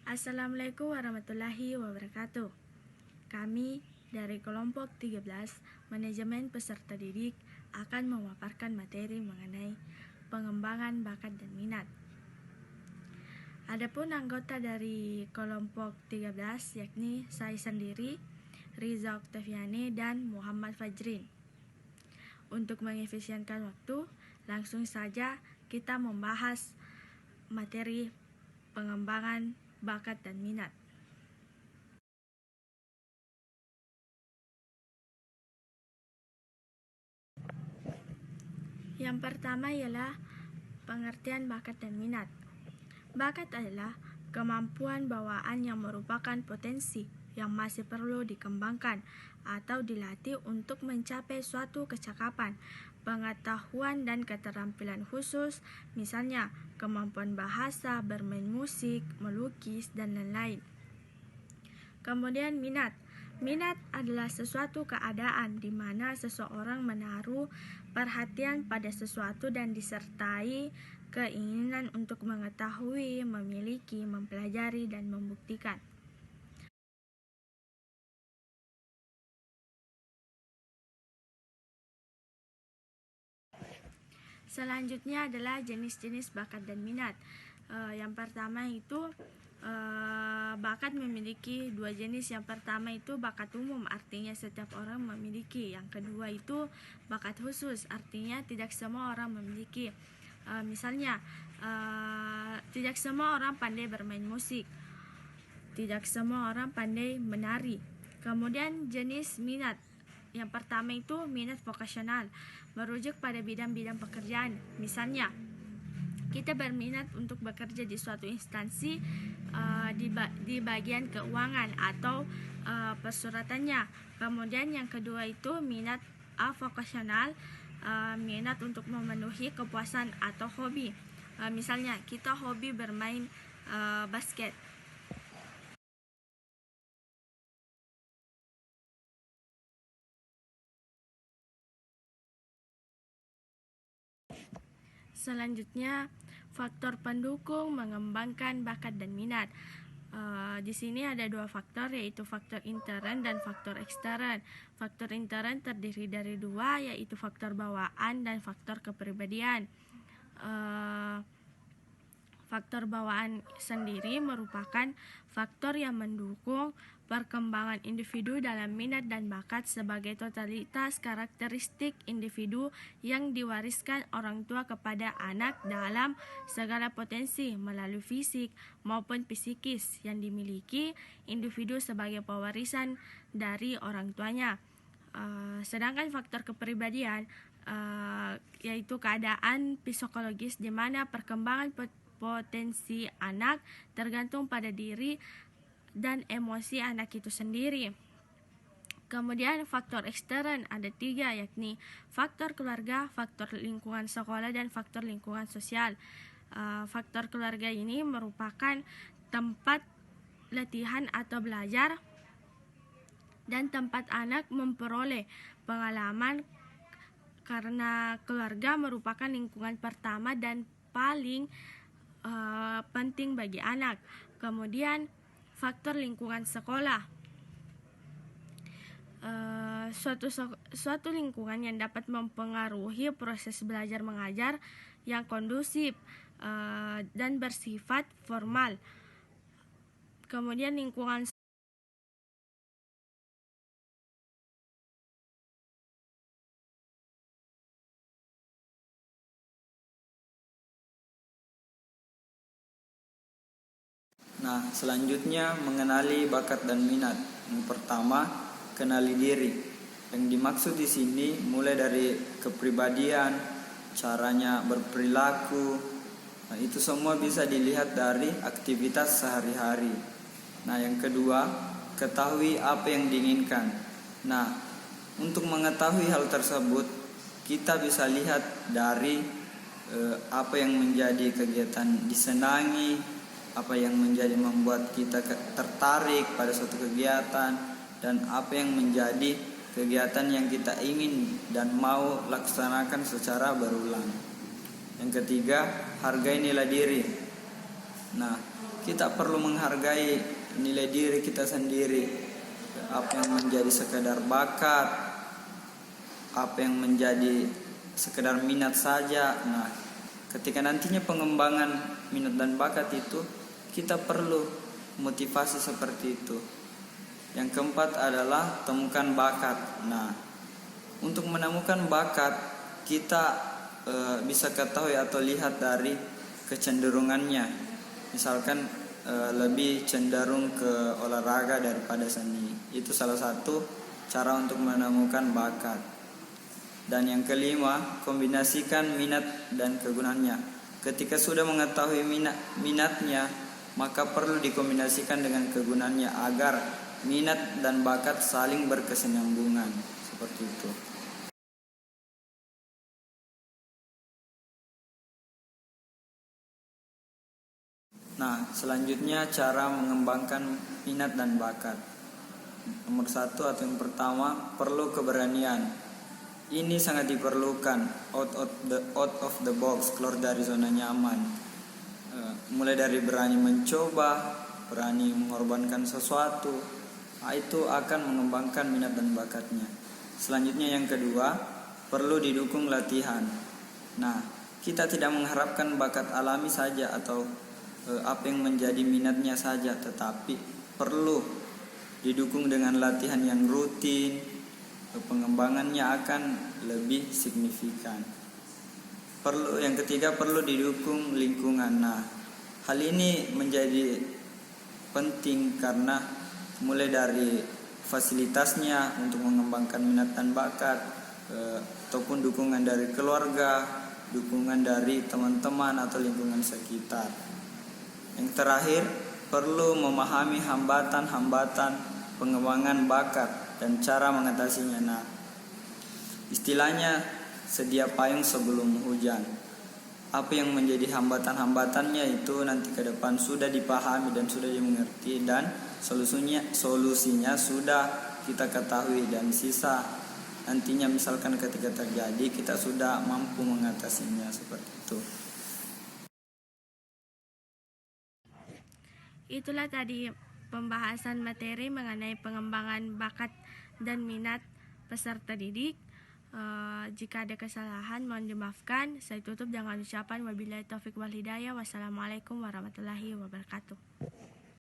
Assalamualaikum warahmatullahi wabarakatuh. Kami dari kelompok 13 Manajemen Peserta Didik akan memaparkan materi mengenai pengembangan bakat dan minat. Adapun anggota dari kelompok 13 yakni saya sendiri, Riza Oktaviani dan Muhammad Fajrin. Untuk mengefisienkan waktu, langsung saja kita membahas materi pengembangan bakat dan minat. Yang pertama ialah pengertian bakat dan minat. Bakat adalah kemampuan bawaan yang merupakan potensi yang masih perlu dikembangkan atau dilatih untuk mencapai suatu kecakapan, pengetahuan dan keterampilan khusus, misalnya kemampuan bahasa, bermain musik, melukis, dan lain-lain. Kemudian minat. Minat adalah sesuatu keadaan di mana seseorang menaruh perhatian pada sesuatu dan disertai keinginan untuk mengetahui, memiliki, mempelajari, dan membuktikan. Selanjutnya adalah jenis-jenis bakat dan minat. Yang pertama itu bakat memiliki dua jenis. Yang pertama itu bakat umum, artinya setiap orang memiliki. Yang kedua itu bakat khusus, artinya tidak semua orang memiliki. Misalnya tidak semua orang pandai bermain musik, tidak semua orang pandai menari. Kemudian jenis minat. Yang pertama itu minat vokasional, merujuk pada bidang-bidang pekerjaan. Misalnya, kita berminat untuk bekerja di suatu instansi di bagian keuangan atau persuratannya. Kemudian yang kedua itu minat avokasional, minat untuk memenuhi kepuasan atau hobi. Misalnya, kita hobi bermain basket. Selanjutnya, faktor pendukung mengembangkan bakat dan minat. Di sini ada dua faktor, yaitu faktor intern dan faktor ekstern. Faktor intern terdiri dari dua, yaitu faktor bawaan dan faktor kepribadian. Faktor bawaan sendiri merupakan faktor yang mendukung perkembangan individu dalam minat dan bakat sebagai totalitas karakteristik individu yang diwariskan orang tua kepada anak dalam segala potensi melalui fisik maupun psikis yang dimiliki individu sebagai pewarisan dari orang tuanya. Sedangkan faktor kepribadian yaitu keadaan psikologis di mana perkembangan potensi anak tergantung pada diri dan emosi anak itu sendiri. Kemudian faktor ekstern ada tiga, yakni faktor keluarga, faktor lingkungan sekolah, dan faktor lingkungan sosial. Faktor keluarga ini merupakan tempat latihan atau belajar dan tempat anak memperoleh pengalaman, karena keluarga merupakan lingkungan pertama dan paling penting bagi anak. Kemudian faktor lingkungan sekolah, suatu lingkungan yang dapat mempengaruhi proses belajar mengajar yang kondusif dan bersifat formal. Kemudian lingkungan Nah, selanjutnya mengenali bakat dan minat. Yang pertama, kenali diri. Yang dimaksud di sini mulai dari kepribadian, caranya berperilaku. Nah, itu semua bisa dilihat dari aktivitas sehari-hari. Nah, yang kedua, ketahui apa yang diinginkan. Nah, untuk mengetahui hal tersebut, kita bisa lihat dari apa yang menjadi kegiatan disenangi, apa yang menjadi membuat kita tertarik pada suatu kegiatan, dan apa yang menjadi kegiatan yang kita ingin dan mau laksanakan secara berulang. Yang ketiga, hargai nilai diri. Nah, kita perlu menghargai nilai diri kita sendiri, apa yang menjadi sekedar bakat, apa yang menjadi sekedar minat saja. Nah, ketika nantinya pengembangan minat dan bakat itu, kita perlu motivasi seperti itu. Yang keempat adalah temukan bakat. Nah, untuk menemukan bakat, kita bisa ketahui atau lihat dari kecenderungannya. Misalkan lebih cenderung ke olahraga daripada seni. Itu salah satu cara untuk menemukan bakat. Dan yang kelima, kombinasikan minat dan kegunaannya. Ketika sudah mengetahui minatnya, maka perlu dikombinasikan dengan kegunaannya agar minat dan bakat saling berkesinambungan. Seperti itu. Nah, selanjutnya cara mengembangkan minat dan bakat. Nomor satu atau yang pertama, perlu keberanian. Ini sangat diperlukan, out of the box, keluar dari zona nyaman. Mulai dari berani mencoba, berani mengorbankan sesuatu, itu akan mengembangkan minat dan bakatnya. Selanjutnya yang kedua, perlu didukung latihan. Nah, kita tidak mengharapkan bakat alami saja atau apa yang menjadi minatnya saja, tetapi perlu didukung dengan latihan yang rutin. Pengembangannya akan lebih signifikan. Yang ketiga, perlu didukung lingkungan. Nah, hal ini menjadi penting karena mulai dari fasilitasnya untuk mengembangkan minat dan bakat, ataupun dukungan dari keluarga, dukungan dari teman-teman atau lingkungan sekitar. Yang terakhir, perlu memahami hambatan-hambatan pengembangan bakat dan cara mengatasinya. Nah, istilahnya sedia payung sebelum hujan. Apa yang menjadi hambatan-hambatannya itu nanti ke depan sudah dipahami dan sudah dimengerti, dan solusinya sudah kita ketahui, dan sisa nantinya misalkan ketika terjadi kita sudah mampu mengatasinya. Seperti itu. Itulah tadi pembahasan materi mengenai pengembangan bakat dan minat peserta didik. Jika ada kesalahan mohon dimaafkan. Saya tutup dengan ucapan wabillahi taufik wal hidayah. Wassalamualaikum warahmatullahi wabarakatuh.